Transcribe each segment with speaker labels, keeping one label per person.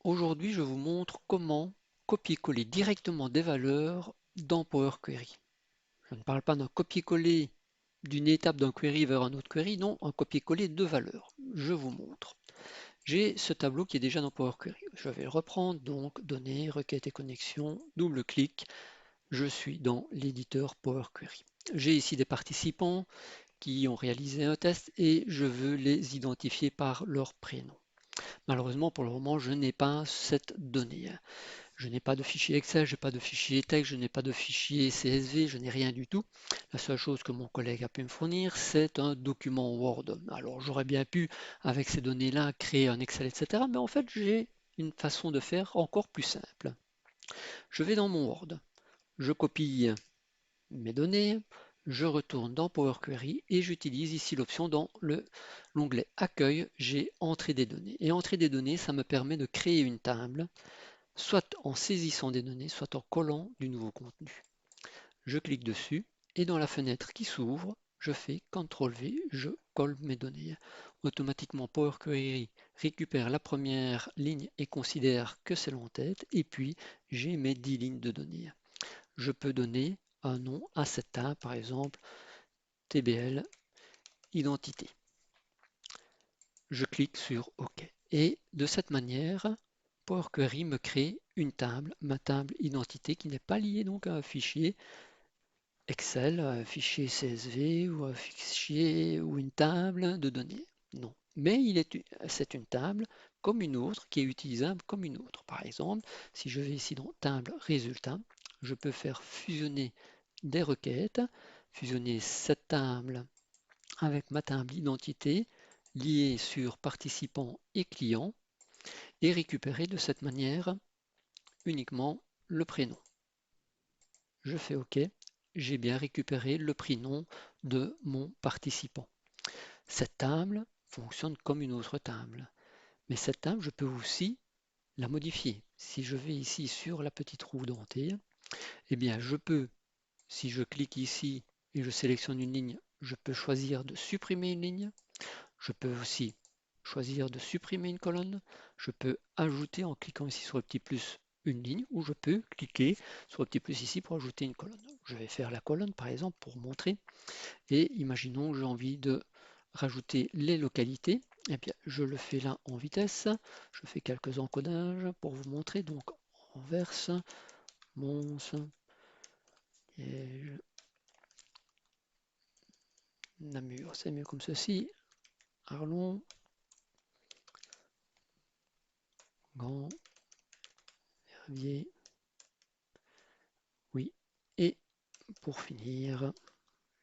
Speaker 1: Aujourd'hui, je vous montre comment copier-coller directement des valeurs dans Power Query. Je ne parle pas d'un copier-coller d'une étape d'un query vers un autre query, non, un copier-coller de valeurs. Je vous montre. J'ai ce tableau qui est déjà dans Power Query. Je vais le reprendre, donc données, requêtes et connexions, double-clic. Je suis dans l'éditeur Power Query. J'ai ici des participants qui ont réalisé un test et je veux les identifier par leur prénom. Malheureusement, pour le moment, je n'ai pas cette donnée. Je n'ai pas de fichier Excel, je n'ai pas de fichier texte, je n'ai pas de fichier CSV, je n'ai rien du tout. La seule chose que mon collègue a pu me fournir, c'est un document Word. Alors j'aurais bien pu, avec ces données-là, créer un Excel, etc. Mais en fait, j'ai une façon de faire encore plus simple. Je vais dans mon Word, je copie mes données, je retourne dans Power Query et j'utilise ici l'option dans l'onglet Accueil, j'ai Entrée des données. Et Entrée des données, ça me permet de créer une table soit en saisissant des données, soit en collant du nouveau contenu. Je clique dessus et dans la fenêtre qui s'ouvre, je fais CTRL-V, je colle mes données. Automatiquement, Power Query récupère la première ligne et considère que c'est l'entête, et puis j'ai mes 10 lignes de données. Je peux donner un nom à cette table, par exemple TBL identité. Je clique sur OK. Et de cette manière, Power Query me crée une table, ma table identité, qui n'est pas liée donc à un fichier Excel, un fichier CSV ou un fichier ou une table de données. Non. Mais c'est une table comme une autre qui est utilisable comme une autre. Par exemple, si je vais ici dans table résultat, je peux faire fusionner des requêtes, fusionner cette table avec ma table identité liée sur participants et clients et récupérer de cette manière uniquement le prénom. Je fais OK. J'ai bien récupéré le prénom de mon participant. Cette table fonctionne comme une autre table. Mais cette table, je peux aussi la modifier. Si je vais ici sur la petite roue dentée, eh bien je peux, si je clique ici et je sélectionne une ligne, je peux choisir de supprimer une ligne. Je peux aussi choisir de supprimer une colonne. Je peux ajouter en cliquant ici sur le petit plus une ligne ou je peux cliquer sur le petit plus ici pour ajouter une colonne. Je vais faire la colonne par exemple pour montrer et imaginons que j'ai envie de rajouter les localités. Et bien je le fais là en vitesse. Je fais quelques encodages pour vous montrer. Donc Anvers, Mons, Liège, Namur, c'est mieux comme ceci. Arlon, Grand, Verviers, oui. Et pour finir,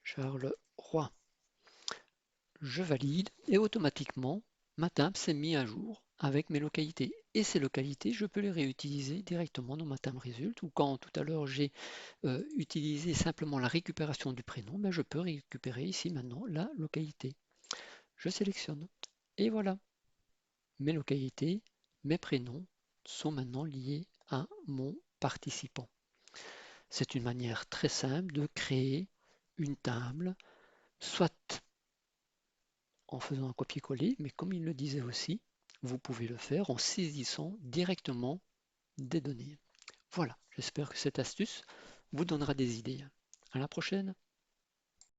Speaker 1: Charleroi. Je valide et automatiquement, ma table s'est mise à jour avec mes localités. Et ces localités, je peux les réutiliser directement dans ma table résulte ou quand tout à l'heure j'ai utilisé simplement la récupération du prénom, ben je peux récupérer ici maintenant la localité. Je sélectionne et voilà, mes localités, mes prénoms sont maintenant liés à mon participant. C'est une manière très simple de créer une table, soit en faisant un copier-coller, mais comme il le disait aussi, vous pouvez le faire en saisissant directement des données. Voilà, j'espère que cette astuce vous donnera des idées. À la prochaine!